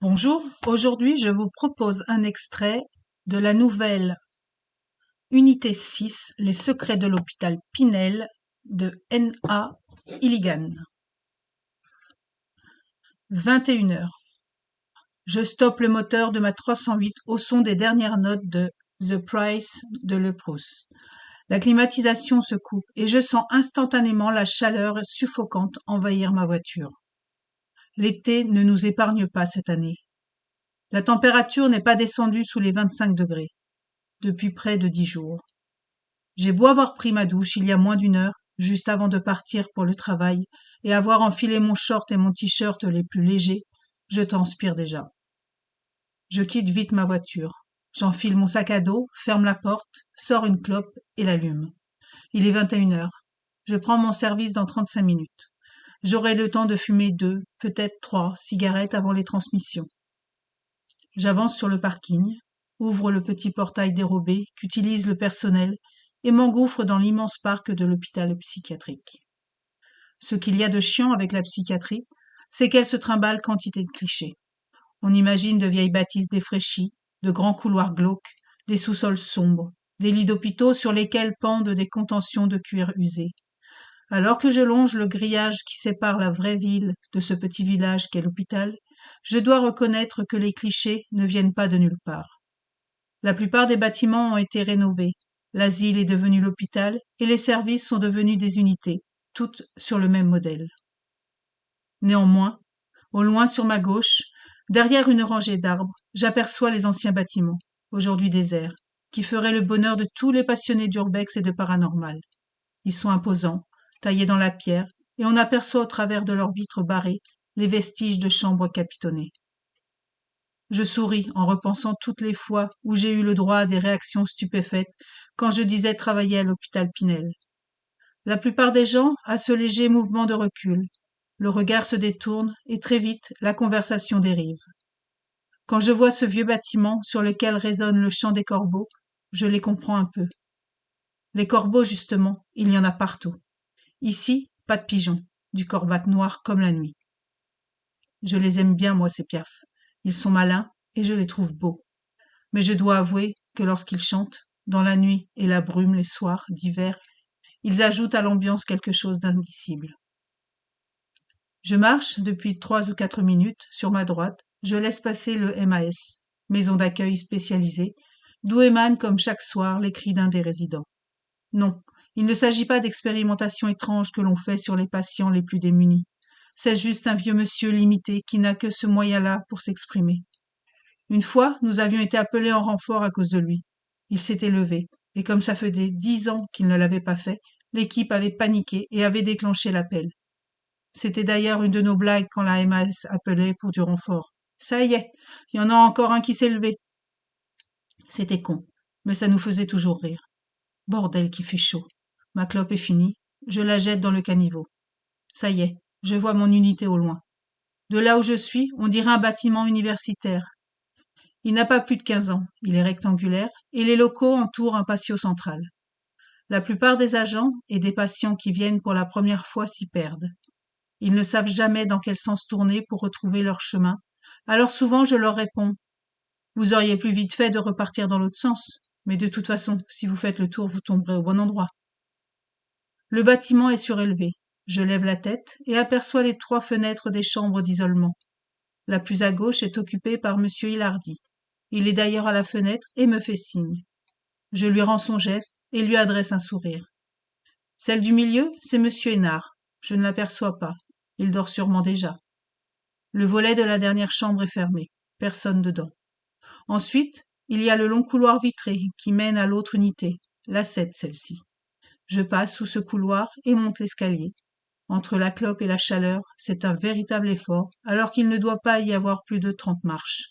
Bonjour, aujourd'hui je vous propose un extrait de la nouvelle Unité 6, Les secrets de l'hôpital Pinel de N.A. Illigan. 21 heures. Je stoppe le moteur de ma 308 au son des dernières notes de The Price de Leprousse. La climatisation se coupe et je sens instantanément la chaleur suffocante envahir ma voiture. L'été ne nous épargne pas cette année. La température n'est pas descendue sous les 25 degrés depuis près de 10 jours. J'ai beau avoir pris ma douche il y a moins d'une heure, juste avant de partir pour le travail, et avoir enfilé mon short et mon t-shirt les plus légers, je transpire déjà. Je quitte vite ma voiture. J'enfile mon sac à dos, ferme la porte, sors une clope et l'allume. Il est 21 heures. Je prends mon service dans 35 minutes. J'aurai le temps de fumer 2, peut-être 3 cigarettes avant les transmissions. J'avance sur le parking, ouvre le petit portail dérobé qu'utilise le personnel et m'engouffre dans l'immense parc de l'hôpital psychiatrique. Ce qu'il y a de chiant avec la psychiatrie, c'est qu'elle se trimballe quantité de clichés. On imagine de vieilles bâtisses défraîchies, de grands couloirs glauques, des sous-sols sombres, des lits d'hôpitaux sur lesquels pendent des contentions de cuir usé. Alors que je longe le grillage qui sépare la vraie ville de ce petit village qu'est l'hôpital, je dois reconnaître que les clichés ne viennent pas de nulle part. La plupart des bâtiments ont été rénovés, l'asile est devenu l'hôpital et les services sont devenus des unités, toutes sur le même modèle. Néanmoins, au loin sur ma gauche, derrière une rangée d'arbres, j'aperçois les anciens bâtiments, aujourd'hui déserts, qui feraient le bonheur de tous les passionnés d'urbex et de paranormal. Ils sont imposants, taillés dans la pierre, et on aperçoit au travers de leurs vitres barrées les vestiges de chambres capitonnées. Je souris en repensant toutes les fois où j'ai eu le droit à des réactions stupéfaites quand je disais travailler à l'hôpital Pinel. La plupart des gens a ce léger mouvement de recul. Le regard se détourne et très vite la conversation dérive. Quand je vois ce vieux bâtiment sur lequel résonne le chant des corbeaux, je les comprends un peu. Les corbeaux, justement, il y en a partout. Ici, pas de pigeons, du corbac noir comme la nuit. Je les aime bien, moi, ces piafs. Ils sont malins et je les trouve beaux. Mais je dois avouer que lorsqu'ils chantent, dans la nuit et la brume les soirs d'hiver, ils ajoutent à l'ambiance quelque chose d'indicible. Je marche depuis 3 ou 4 minutes sur ma droite, je laisse passer le MAS, maison d'accueil spécialisée, d'où émanent comme chaque soir les cris d'un des résidents. Non, il ne s'agit pas d'expérimentations étranges que l'on fait sur les patients les plus démunis. C'est juste un vieux monsieur limité qui n'a que ce moyen-là pour s'exprimer. Une fois, nous avions été appelés en renfort à cause de lui. Il s'était levé, et comme ça faisait 10 ans qu'il ne l'avait pas fait, l'équipe avait paniqué et avait déclenché l'appel. C'était d'ailleurs une de nos blagues quand la MAS appelait pour du renfort. Ça y est, il y en a encore un qui s'est levé. C'était con, mais ça nous faisait toujours rire. Bordel qui fait chaud. Ma clope est finie, je la jette dans le caniveau. Ça y est, je vois mon unité au loin. De là où je suis, on dirait un bâtiment universitaire. Il n'a pas plus de 15 ans, il est rectangulaire, et les locaux entourent un patio central. La plupart des agents et des patients qui viennent pour la première fois s'y perdent. Ils ne savent jamais dans quel sens tourner pour retrouver leur chemin, alors souvent je leur réponds: vous auriez plus vite fait de repartir dans l'autre sens, mais de toute façon, si vous faites le tour, vous tomberez au bon endroit. Le bâtiment est surélevé. Je lève la tête et aperçois les 3 fenêtres des chambres d'isolement. La plus à gauche est occupée par monsieur Hilardi. Il est d'ailleurs à la fenêtre et me fait signe. Je lui rends son geste et lui adresse un sourire. Celle du milieu, c'est monsieur Hénard. Je ne l'aperçois pas. Il dort sûrement déjà. Le volet de la dernière chambre est fermé. Personne dedans. Ensuite, il y a le long couloir vitré qui mène à l'autre unité, la 7 celle-ci. Je passe sous ce couloir et monte l'escalier. Entre la clope et la chaleur, c'est un véritable effort, alors qu'il ne doit pas y avoir plus de 30 marches.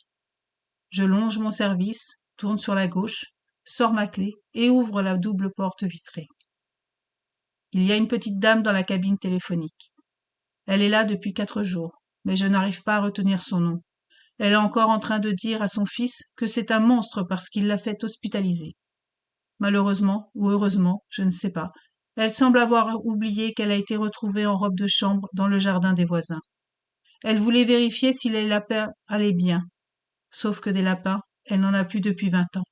Je longe mon service, tourne sur la gauche, sors ma clé et ouvre la double porte vitrée. Il y a une petite dame dans la cabine téléphonique. Elle est là depuis 4 jours, mais je n'arrive pas à retenir son nom. Elle est encore en train de dire à son fils que c'est un monstre parce qu'il l'a fait hospitaliser. Malheureusement, ou heureusement, je ne sais pas, elle semble avoir oublié qu'elle a été retrouvée en robe de chambre dans le jardin des voisins. Elle voulait vérifier si les lapins allaient bien. Sauf que des lapins, elle n'en a plus depuis 20 ans.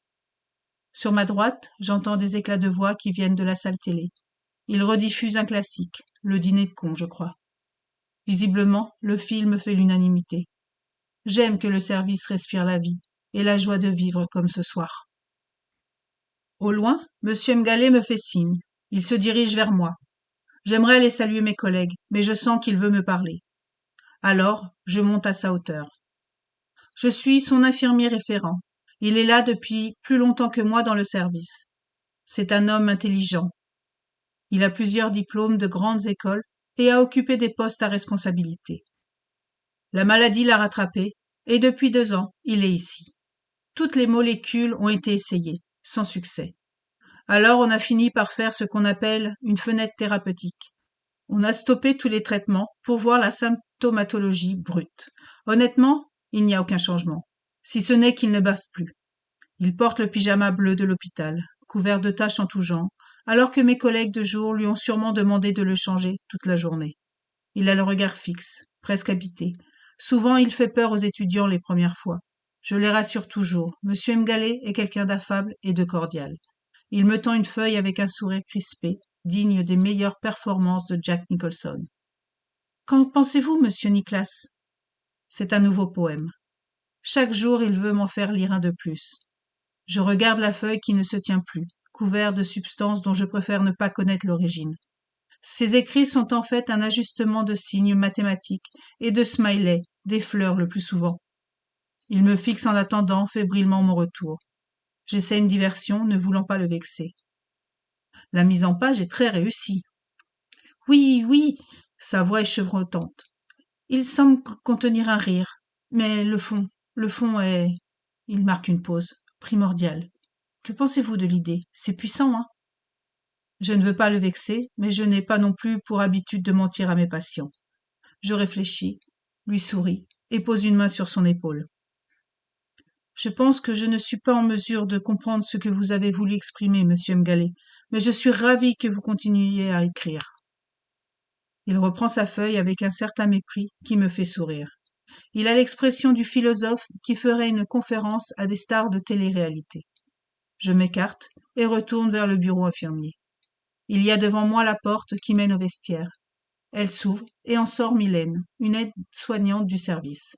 Sur ma droite, j'entends des éclats de voix qui viennent de la salle télé. Ils rediffusent un classique, Le dîner de cons, je crois. Visiblement, le film fait l'unanimité. J'aime que le service respire la vie et la joie de vivre comme ce soir. Au loin, Monsieur Mgallet me fait signe. Il se dirige vers moi. J'aimerais aller saluer mes collègues, mais je sens qu'il veut me parler. Alors, je monte à sa hauteur. Je suis son infirmier référent. Il est là depuis plus longtemps que moi dans le service. C'est un homme intelligent. Il a plusieurs diplômes de grandes écoles et a occupé des postes à responsabilité. La maladie l'a rattrapé et depuis 2 ans, il est ici. Toutes les molécules ont été essayées, sans succès. Alors on a fini par faire ce qu'on appelle une fenêtre thérapeutique. On a stoppé tous les traitements pour voir la symptomatologie brute. Honnêtement, il n'y a aucun changement, si ce n'est qu'il ne bave plus. Il porte le pyjama bleu de l'hôpital, couvert de taches en tout genre, alors que mes collègues de jour lui ont sûrement demandé de le changer toute la journée. Il a le regard fixe, presque habité. Souvent, il fait peur aux étudiants les premières fois. Je les rassure toujours. Monsieur Mgallet est quelqu'un d'affable et de cordial. Il me tend une feuille avec un sourire crispé, digne des meilleures performances de Jack Nicholson. Qu'en pensez-vous, monsieur Nicholas? C'est un nouveau poème. Chaque jour, il veut m'en faire lire un de plus. Je regarde la feuille qui ne se tient plus, couverte de substances dont je préfère ne pas connaître l'origine. Ces écrits sont en fait un ajustement de signes mathématiques et de smileys, des fleurs le plus souvent. Il me fixe en attendant fébrilement mon retour. J'essaie une diversion, ne voulant pas le vexer. La mise en page est très réussie. Oui, oui, sa voix est chevrotante. Il semble contenir un rire, mais le fond est... Il marque une pause, primordial. Que pensez-vous de l'idée? C'est puissant, hein? Je ne veux pas le vexer, mais je n'ai pas non plus pour habitude de mentir à mes patients. Je réfléchis, lui souris, et pose une main sur son épaule. Je pense que je ne suis pas en mesure de comprendre ce que vous avez voulu exprimer, monsieur Mgallet, mais je suis ravi que vous continuiez à écrire. Il reprend sa feuille avec un certain mépris qui me fait sourire. Il a l'expression du philosophe qui ferait une conférence à des stars de télé-réalité. Je m'écarte et retourne vers le bureau infirmier. Il y a devant moi la porte qui mène au vestiaire. Elle s'ouvre et en sort Mylène, une aide-soignante du service.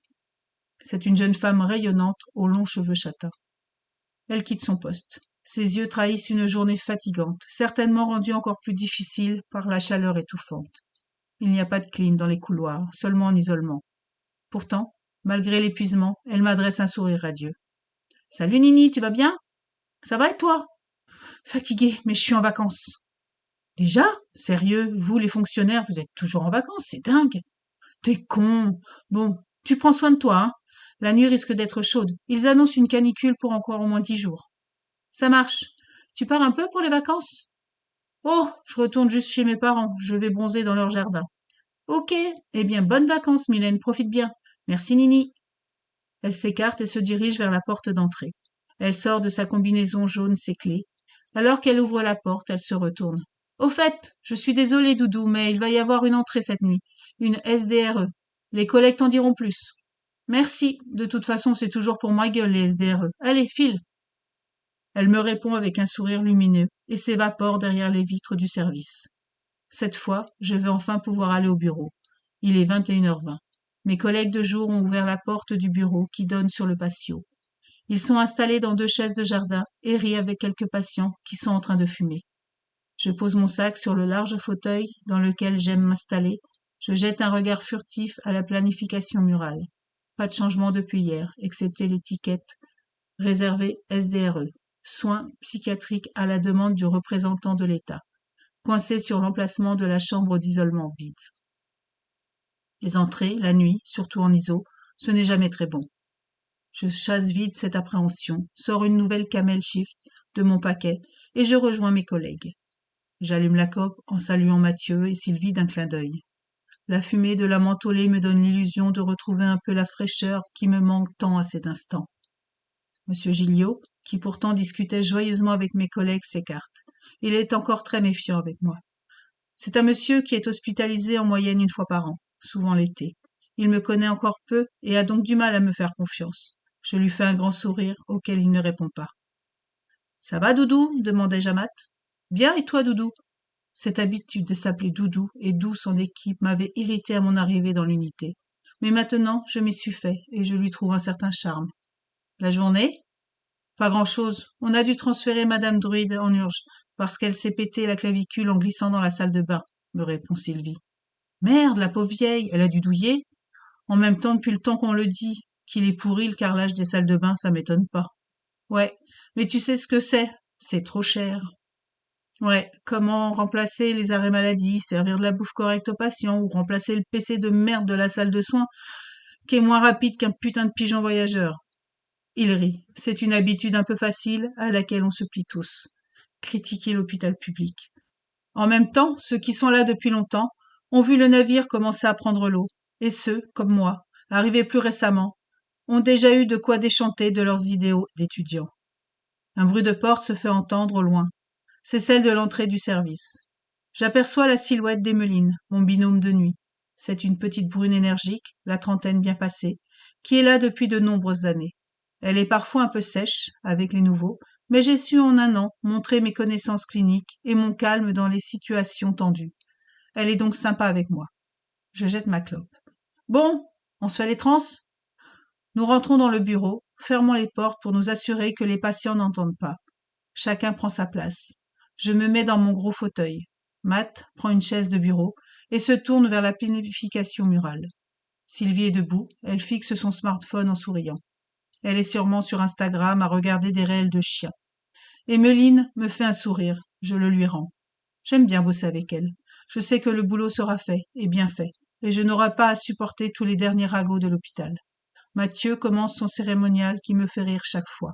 C'est une jeune femme rayonnante aux longs cheveux châtains. Elle quitte son poste. Ses yeux trahissent une journée fatigante, certainement rendue encore plus difficile par la chaleur étouffante. Il n'y a pas de clim dans les couloirs, seulement en isolement. Pourtant, malgré l'épuisement, elle m'adresse un sourire radieux. « Salut Nini, tu vas bien? Ça va et toi? » « Fatiguée, mais je suis en vacances. »« Déjà? Sérieux, vous les fonctionnaires, vous êtes toujours en vacances, c'est dingue. »« T'es con. Bon, tu prends soin de toi, hein. La nuit risque d'être chaude. Ils annoncent une canicule pour encore au moins 10 jours. »« Ça marche. Tu pars un peu pour les vacances? »« Oh, je retourne juste chez mes parents. Je vais bronzer dans leur jardin. »« Ok. Eh bien, bonnes vacances, Mylène. Profite bien. Merci, Nini. » Elle s'écarte et se dirige vers la porte d'entrée. Elle sort de sa combinaison jaune ses clés. Alors qu'elle ouvre la porte, elle se retourne. « Au fait, je suis désolée, Doudou, mais il va y avoir une entrée cette nuit. Une SDRE. Les collègues t'en diront plus. »« Merci. De toute façon, c'est toujours pour ma gueule, les SDRE. Allez, file. » Elle me répond avec un sourire lumineux et s'évapore derrière les vitres du service. Cette fois, je vais enfin pouvoir aller au bureau. Il est 21h20. Mes collègues de jour ont ouvert la porte du bureau qui donne sur le patio. Ils sont installés dans 2 chaises de jardin et rient avec quelques patients qui sont en train de fumer. Je pose mon sac sur le large fauteuil dans lequel j'aime m'installer. Je jette un regard furtif à la planification murale. Pas de changement depuis hier, excepté l'étiquette réservée SDRE, soins psychiatriques à la demande du représentant de l'État, coincée sur l'emplacement de la chambre d'isolement vide. Les entrées, la nuit, surtout en ISO, ce n'est jamais très bon. Je chasse vide cette appréhension, sors une nouvelle Camel Shift de mon paquet et je rejoins mes collègues. J'allume la cope en saluant Mathieu et Sylvie d'un clin d'œil. La fumée de la mentholée me donne l'illusion de retrouver un peu la fraîcheur qui me manque tant à cet instant. Monsieur Gilliot, qui pourtant discutait joyeusement avec mes collègues, s'écarte. Il est encore très méfiant avec moi. C'est un monsieur qui est hospitalisé en moyenne 1 fois par an, souvent l'été. Il me connaît encore peu et a donc du mal à me faire confiance. Je lui fais un grand sourire auquel il ne répond pas. Ça va, Doudou? Demandai-je à Matt. Bien, et toi, Doudou? Cette habitude de s'appeler Doudou et d'où son équipe m'avait irrité à mon arrivée dans l'unité. Mais maintenant, je m'y suis fait et je lui trouve un certain charme. La journée? Pas grand-chose. On a dû transférer Madame Druide en urge parce qu'elle s'est pété la clavicule en glissant dans la salle de bain, me répond Sylvie. Merde, la pauvre vieille, elle a dû douiller. En même temps, depuis le temps qu'on le dit, qu'il est pourri le carrelage des salles de bain, ça m'étonne pas. Ouais, mais tu sais ce que c'est? C'est trop cher. Ouais, comment remplacer les arrêts maladie, servir de la bouffe correcte aux patients ou remplacer le PC de merde de la salle de soins qui est moins rapide qu'un putain de pigeon voyageur. Il rit. C'est une habitude un peu facile à laquelle on se plie tous. Critiquer l'hôpital public. En même temps, ceux qui sont là depuis longtemps ont vu le navire commencer à prendre l'eau, et ceux, comme moi, arrivés plus récemment, ont déjà eu de quoi déchanter de leurs idéaux d'étudiants. Un bruit de porte se fait entendre au loin. C'est celle de l'entrée du service. J'aperçois la silhouette d'Emmeline, mon binôme de nuit. C'est une petite brune énergique, la trentaine bien passée, qui est là depuis de nombreuses années. Elle est parfois un peu sèche avec les nouveaux, mais j'ai su en un an montrer mes connaissances cliniques et mon calme dans les situations tendues. Elle est donc sympa avec moi. Je jette ma clope. Bon, on se fait les trans? Nous rentrons dans le bureau, fermons les portes pour nous assurer que les patients n'entendent pas. Chacun prend sa place. Je me mets dans mon gros fauteuil. Matt prend une chaise de bureau et se tourne vers la planification murale. Sylvie est debout, elle fixe son smartphone en souriant. Elle est sûrement sur Instagram à regarder des réels de chiens. Emmeline me fait un sourire, je le lui rends. J'aime bien bosser avec elle. Je sais que le boulot sera fait, et bien fait, et je n'aurai pas à supporter tous les derniers ragots de l'hôpital. Mathieu commence son cérémonial qui me fait rire chaque fois.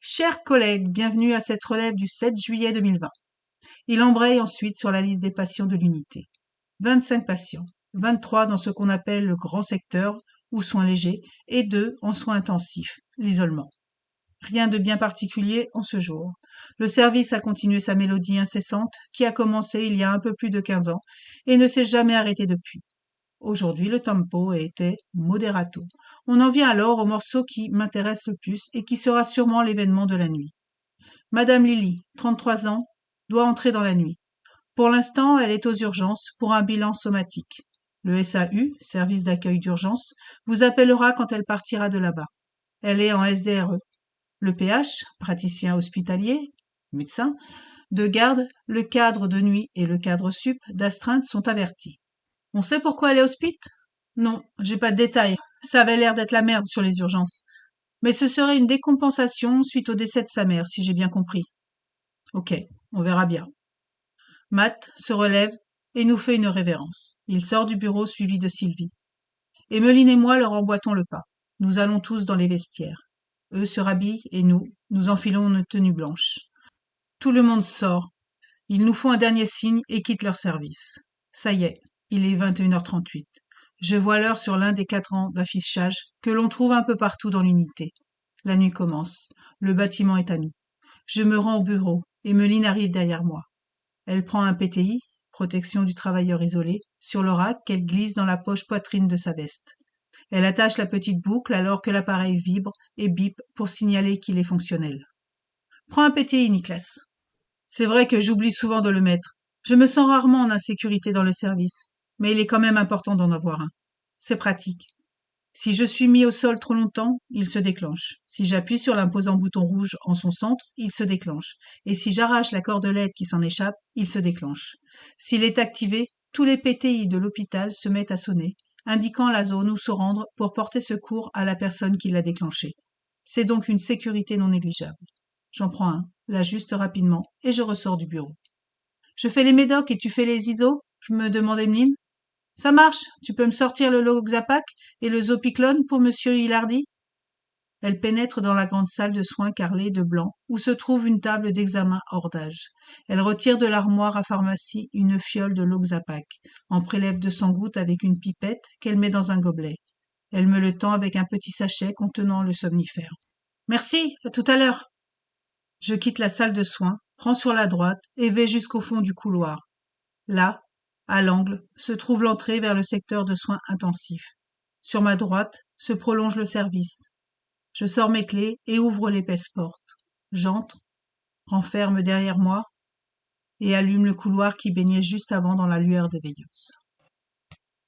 Chers collègues, bienvenue à cette relève du 7 juillet 2020. Il embraye ensuite sur la liste des patients de l'unité. 25 patients, 23 dans ce qu'on appelle le grand secteur, ou soins légers, et 2 en soins intensifs, l'isolement. Rien de bien particulier en ce jour. Le service a continué sa mélodie incessante, qui a commencé il y a un peu plus de 15 ans, et ne s'est jamais arrêtée depuis. Aujourd'hui, le tempo était moderato. On en vient alors au morceau qui m'intéresse le plus et qui sera sûrement l'événement de la nuit. Madame Lily, 33 ans, doit entrer dans la nuit. Pour l'instant, elle est aux urgences pour un bilan somatique. Le SAU, service d'accueil d'urgence, vous appellera quand elle partira de là-bas. Elle est en SDRE. Le PH, praticien hospitalier, médecin, de garde, le cadre de nuit et le cadre sup d'astreinte sont avertis. On sait pourquoi elle est hospite? Non, j'ai pas de détails. Ça avait l'air d'être la merde sur les urgences. Mais ce serait une décompensation suite au décès de sa mère, si j'ai bien compris. Ok, on verra bien. Matt se relève et nous fait une révérence. Il sort du bureau suivi de Sylvie. Emmeline et moi leur emboîtons le pas. Nous allons tous dans les vestiaires. Eux se rhabillent et nous enfilons nos tenues blanches. Tout le monde sort. Ils nous font un dernier signe et quittent leur service. Ça y est, il est 21h38. Je vois l'heure sur l'un des 4 ans d'affichage que l'on trouve un peu partout dans l'unité. La nuit commence. Le bâtiment est à nous. Je me rends au bureau. Emmeline arrive derrière moi. Elle prend un PTI, protection du travailleur isolé, sur le rack qu'elle glisse dans la poche poitrine de sa veste. Elle attache la petite boucle alors que l'appareil vibre et bip pour signaler qu'il est fonctionnel. Prends un PTI, Nicolas. C'est vrai que j'oublie souvent de le mettre. Je me sens rarement en insécurité dans le service, mais il est quand même important d'en avoir un. C'est pratique. Si je suis mis au sol trop longtemps, il se déclenche. Si j'appuie sur l'imposant bouton rouge en son centre, il se déclenche. Et si j'arrache la cordelette qui s'en échappe, il se déclenche. S'il est activé, tous les PTI de l'hôpital se mettent à sonner, indiquant la zone où se rendre pour porter secours à la personne qui l'a déclenché. C'est donc une sécurité non négligeable. J'en prends un, l'ajuste rapidement, et je ressors du bureau. Je fais les médocs et tu fais les ISO? Je me demande Emeline. Ça marche, tu peux me sortir le Loxapac et le Zopiclone pour monsieur Hilardi? Elle pénètre dans la grande salle de soins carrelée de blanc, où se trouve une table d'examen hors d'âge. Elle retire de l'armoire à pharmacie une fiole de Loxapac, en prélève 200 gouttes avec une pipette qu'elle met dans un gobelet. Elle me le tend avec un petit sachet contenant le somnifère. Merci, à tout à l'heure. Je quitte la salle de soins, prends sur la droite et vais jusqu'au fond du couloir. Là, À l'angle se trouve l'entrée vers le secteur de soins intensifs. Sur ma droite se prolonge le service. Je sors mes clés et ouvre l'épaisse porte. J'entre, renferme derrière moi et allume le couloir qui baignait juste avant dans la lueur des veilleuses.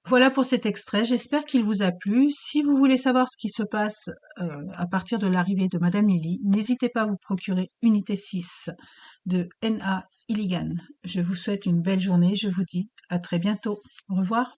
Voilà pour cet extrait, j'espère qu'il vous a plu. Si vous voulez savoir ce qui se passe à partir de l'arrivée de Madame Lily, n'hésitez pas à vous procurer Unité 6 de N.A. Illigan. Je vous souhaite une belle journée, je vous dis à très bientôt. Au revoir.